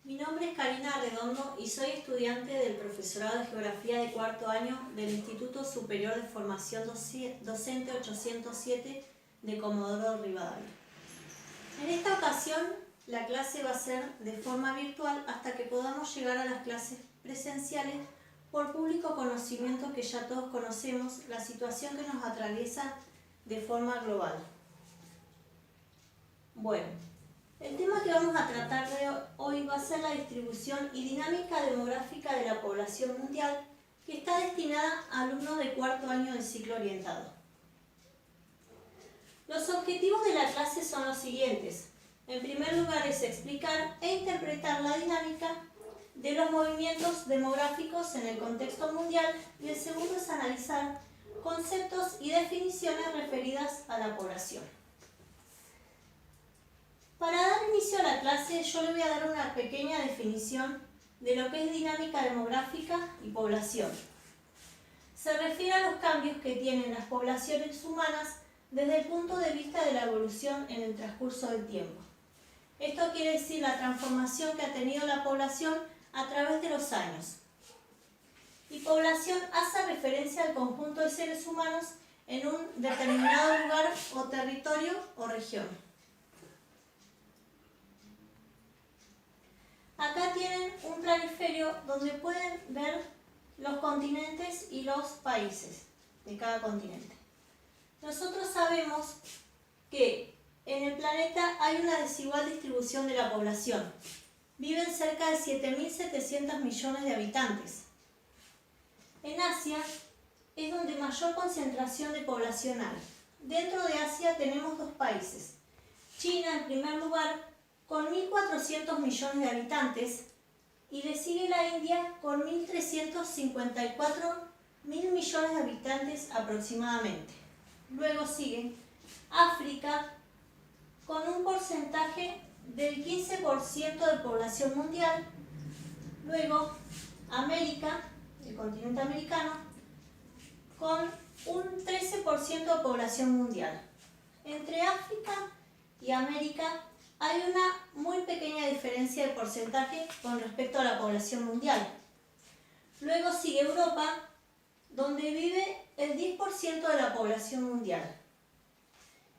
Mi nombre es Karina Redondo y soy estudiante del Profesorado de Geografía de cuarto año del Instituto Superior de Formación Docente 807 de Comodoro Rivadavia. En esta ocasión, la clase va a ser de forma virtual hasta que podamos llegar a las clases presenciales por público conocimiento que ya todos conocemos la situación que nos atraviesa de forma global. Bueno, el tema que vamos a tratar hoy va a ser la distribución y dinámica demográfica de la población mundial que está destinada a alumnos de cuarto año del ciclo orientado. Los objetivos de la clase son los siguientes. En primer lugar es explicar e interpretar la dinámica de los movimientos demográficos en el contexto mundial y el segundo es analizar conceptos y definiciones referidas a la población. Para dar inicio a la clase, yo le voy a dar una pequeña definición de lo que es dinámica demográfica y población. Se refiere a los cambios que tienen las poblaciones humanas desde el punto de vista de la evolución en el transcurso del tiempo. Esto quiere decir la transformación que ha tenido la población a través de los años. Y población hace referencia al conjunto de seres humanos en un determinado lugar o territorio o región. Acá tienen un planiferio donde pueden ver los continentes y los países de cada continente. Nosotros sabemos que en el planeta hay una desigual distribución de la población. Viven cerca de 7.700 millones de habitantes. En Asia es donde mayor concentración de población hay. Dentro de Asia tenemos dos países. China en primer lugar con 1.400 millones de habitantes y le sigue la India con 1.354 millones de habitantes aproximadamente. Luego sigue África con un porcentaje del 15% de población mundial. Luego América, el continente americano, con un 13% de población mundial. Entre África y América hay una muy pequeña diferencia de porcentaje con respecto a la población mundial. Luego sigue Europa, donde vive el 10% de la población mundial.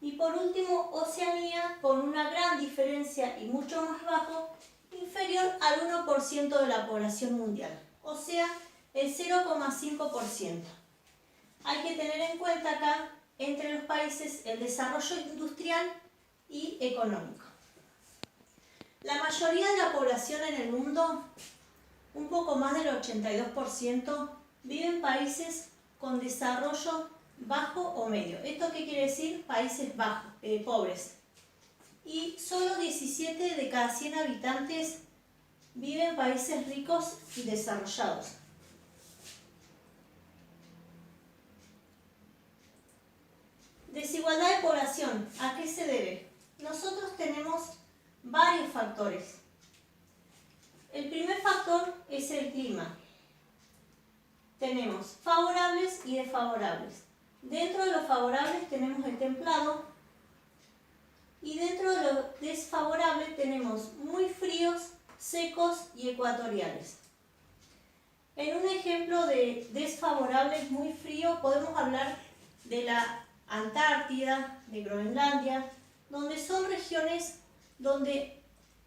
Y por último, Oceanía, con una gran diferencia y mucho más bajo, inferior al 1% de la población mundial, o sea, el 0,5%. Hay que tener en cuenta acá, entre los países, el desarrollo industrial y económico. La mayoría de la población en el mundo, un poco más del 82%, vive en países con desarrollo bajo o medio. ¿Esto qué quiere decir? Países bajos, pobres. Y solo 17 de cada 100 habitantes viven en países ricos y desarrollados. Desigualdad de población. ¿A qué se debe? Nosotros tenemos varios factores. El primer factor es el clima. Tenemos favorables y desfavorables. Dentro de los favorables tenemos el templado y dentro de los desfavorables tenemos muy fríos, secos y ecuatoriales. En un ejemplo de desfavorables muy frío podemos hablar de la Antártida, de Groenlandia, donde son regiones donde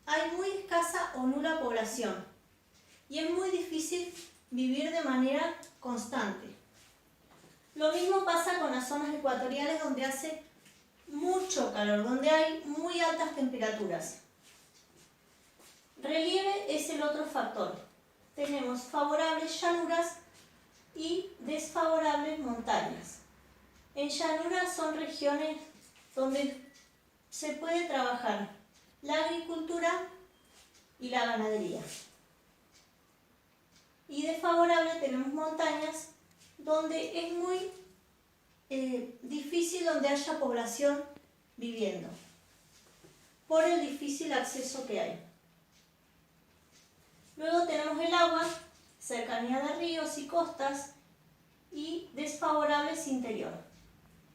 hay muy escasa o nula población y es muy difícil vivir de manera constante. Lo mismo pasa con las zonas ecuatoriales donde hace mucho calor, donde hay muy altas temperaturas. Relieve es el otro factor. Tenemos favorables llanuras y desfavorables montañas. En llanuras son regiones donde se puede trabajar la agricultura y la ganadería. Y desfavorable tenemos montañas donde es muy difícil donde haya población viviendo por el difícil acceso que hay. Luego tenemos el agua, cercanía de ríos y costas y desfavorables interior.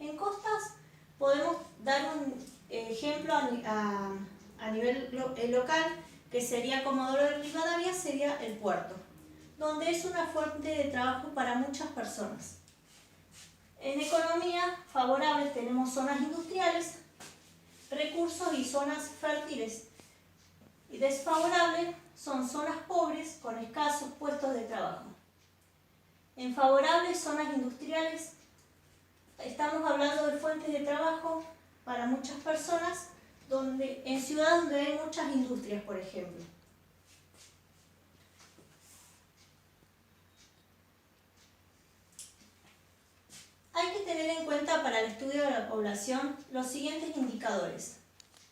En costas podemos dar un ejemplo a nivel local que sería Comodoro de Rivadavia, sería el puerto, donde es una fuente de trabajo para muchas personas. En economía favorable tenemos zonas industriales, recursos y zonas fértiles. Y desfavorable son zonas pobres con escasos puestos de trabajo. En favorables zonas industriales estamos hablando de fuentes de trabajo para muchas personas en ciudades donde hay muchas industrias, por ejemplo. Hay que tener en cuenta para el estudio de la población los siguientes indicadores.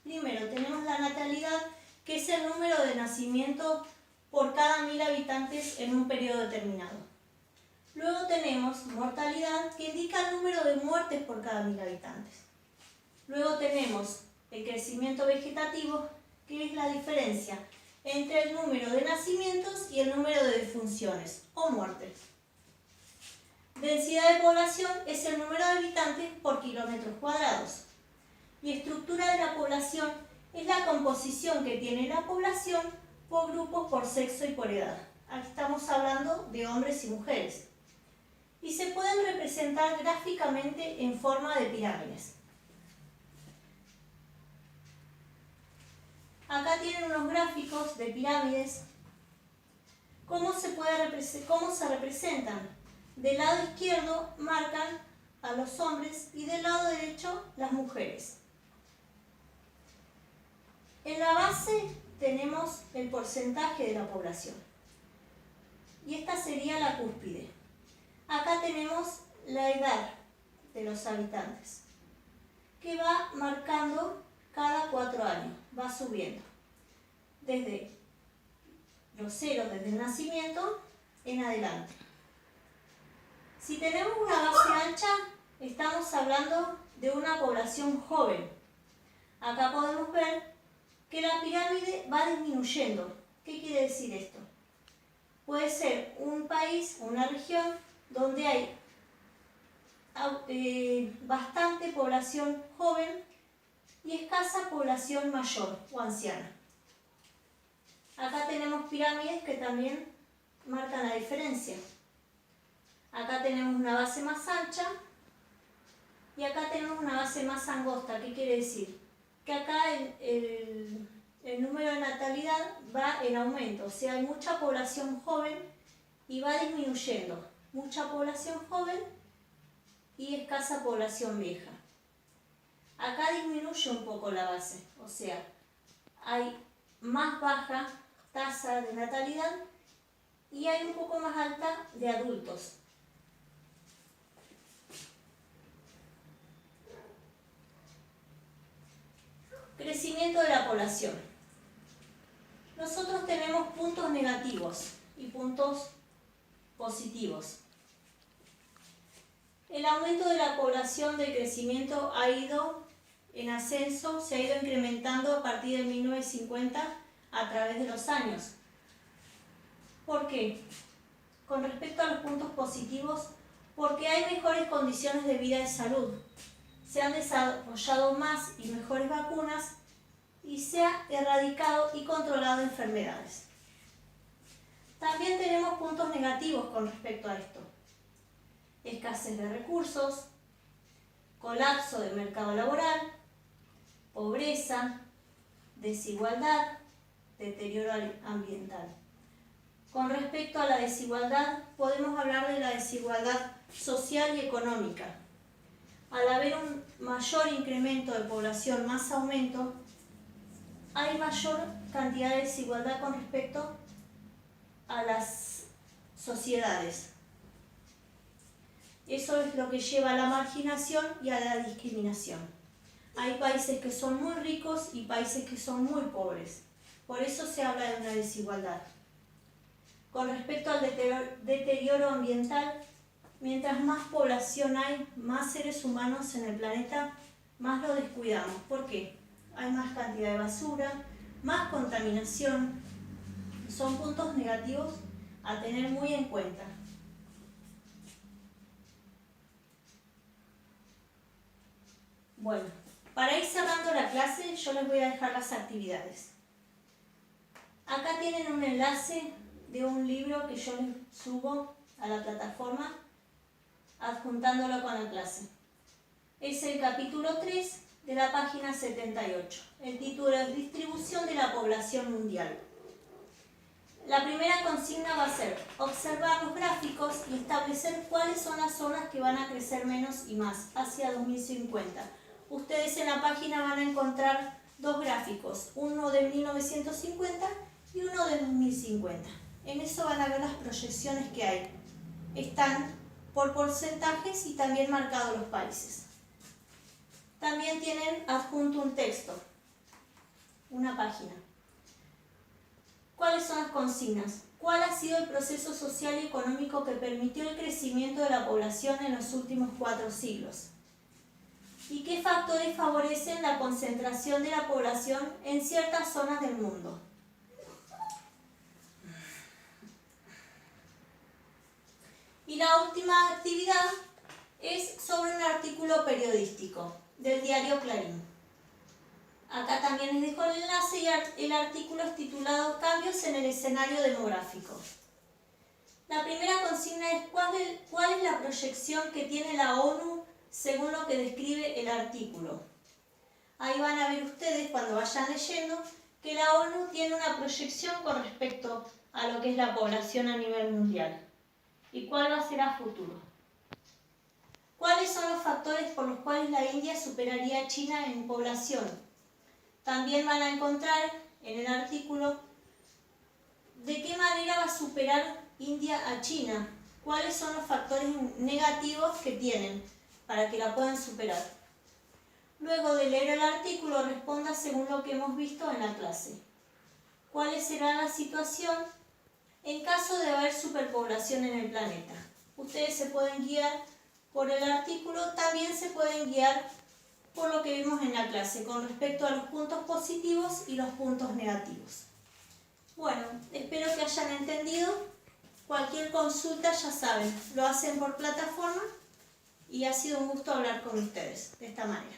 Primero, tenemos la natalidad, que es el número de nacimientos por cada 1000 habitantes en un periodo determinado. Luego tenemos mortalidad, que indica el número de muertes por cada 1000 habitantes. Luego tenemos el crecimiento vegetativo, que es la diferencia entre el número de nacimientos y el número de defunciones o muertes. Densidad de población es el número de habitantes por kilómetros cuadrados. Y estructura de la población es la composición que tiene la población por grupos, por sexo y por edad. Aquí estamos hablando de hombres y mujeres. Y se pueden representar gráficamente en forma de pirámides. Acá tienen unos gráficos de pirámides. ¿Cómo se representan? Del lado izquierdo marcan a los hombres y del lado derecho las mujeres. En la base tenemos el porcentaje de la población. Y esta sería la cúspide. Acá tenemos la edad de los habitantes, que va marcando cada 4 años, va subiendo. Desde los ceros, desde el nacimiento en adelante. Si tenemos una base ancha, estamos hablando de una población joven. Acá podemos ver que la pirámide va disminuyendo. ¿Qué quiere decir esto? Puede ser un país, una región, donde hay bastante población joven y escasa población mayor o anciana. Acá tenemos pirámides que también marcan la diferencia. Acá tenemos una base más ancha y acá tenemos una base más angosta. ¿Qué quiere decir? Que acá el número de natalidad va en aumento, o sea, hay mucha población joven y va disminuyendo. Mucha población joven y escasa población vieja. Acá disminuye un poco la base, o sea, hay más baja tasa de natalidad y hay un poco más alta de adultos. Crecimiento de la población. Nosotros tenemos puntos negativos y puntos positivos. El aumento de la población de crecimiento ha ido en ascenso, se ha ido incrementando a partir de 1950 a través de los años. ¿Por qué? Con respecto a los puntos positivos, porque hay mejores condiciones de vida y salud. Se han desarrollado más y mejores vacunas y se ha erradicado y controlado enfermedades. También tenemos puntos negativos con respecto a esto. Escasez de recursos, colapso del mercado laboral, pobreza, desigualdad, deterioro ambiental. Con respecto a la desigualdad, podemos hablar de la desigualdad social y económica. Al haber un mayor incremento de población, más aumento, hay mayor cantidad de desigualdad con respecto a las sociedades. Eso es lo que lleva a la marginación y a la discriminación. Hay países que son muy ricos y países que son muy pobres. Por eso se habla de una desigualdad. Con respecto al deterioro ambiental, mientras más población hay, más seres humanos en el planeta, más lo descuidamos. ¿Por qué? Hay más cantidad de basura, más contaminación. Son puntos negativos a tener muy en cuenta. Bueno, para ir cerrando la clase, yo les voy a dejar las actividades. Acá tienen un enlace de un libro que yo les subo a la plataforma, adjuntándolo con la clase. Es el capítulo 3 de la página 78. El título es Distribución de la población mundial. La primera consigna va a ser observar los gráficos y establecer cuáles son las zonas que van a crecer menos y más hacia 2050. Ustedes en la página van a encontrar dos gráficos, uno de 1950 y uno de 2050. En eso van a ver las proyecciones que hay. Están por porcentajes y también marcados los países. También tienen adjunto un texto, una página. ¿Cuáles son las consignas? ¿Cuál ha sido el proceso social y económico que permitió el crecimiento de la población en los últimos 4 siglos? ¿Y qué factores favorecen la concentración de la población en ciertas zonas del mundo? Y la última actividad es sobre un artículo periodístico del diario Clarín. Acá también les dejo el enlace y el artículo es titulado Cambios en el escenario demográfico. La primera consigna es ¿cuál es la proyección que tiene la ONU según lo que describe el artículo? Ahí van a ver ustedes cuando vayan leyendo que la ONU tiene una proyección con respecto a lo que es la población a nivel mundial. ¿Y cuál va a ser a futuro? ¿Cuáles son los factores por los cuales la India superaría a China en población? También van a encontrar en el artículo de qué manera va a superar India a China, cuáles son los factores negativos que tienen para que la puedan superar. Luego de leer el artículo, responda según lo que hemos visto en la clase. ¿Cuál será la situación en caso de haber superpoblación en el planeta? Ustedes se pueden guiar por el artículo, también se pueden guiar por lo que vimos en la clase con respecto a los puntos positivos y los puntos negativos. Bueno, espero que hayan entendido. Cualquier consulta, ya saben, lo hacen por plataforma y ha sido un gusto hablar con ustedes de esta manera.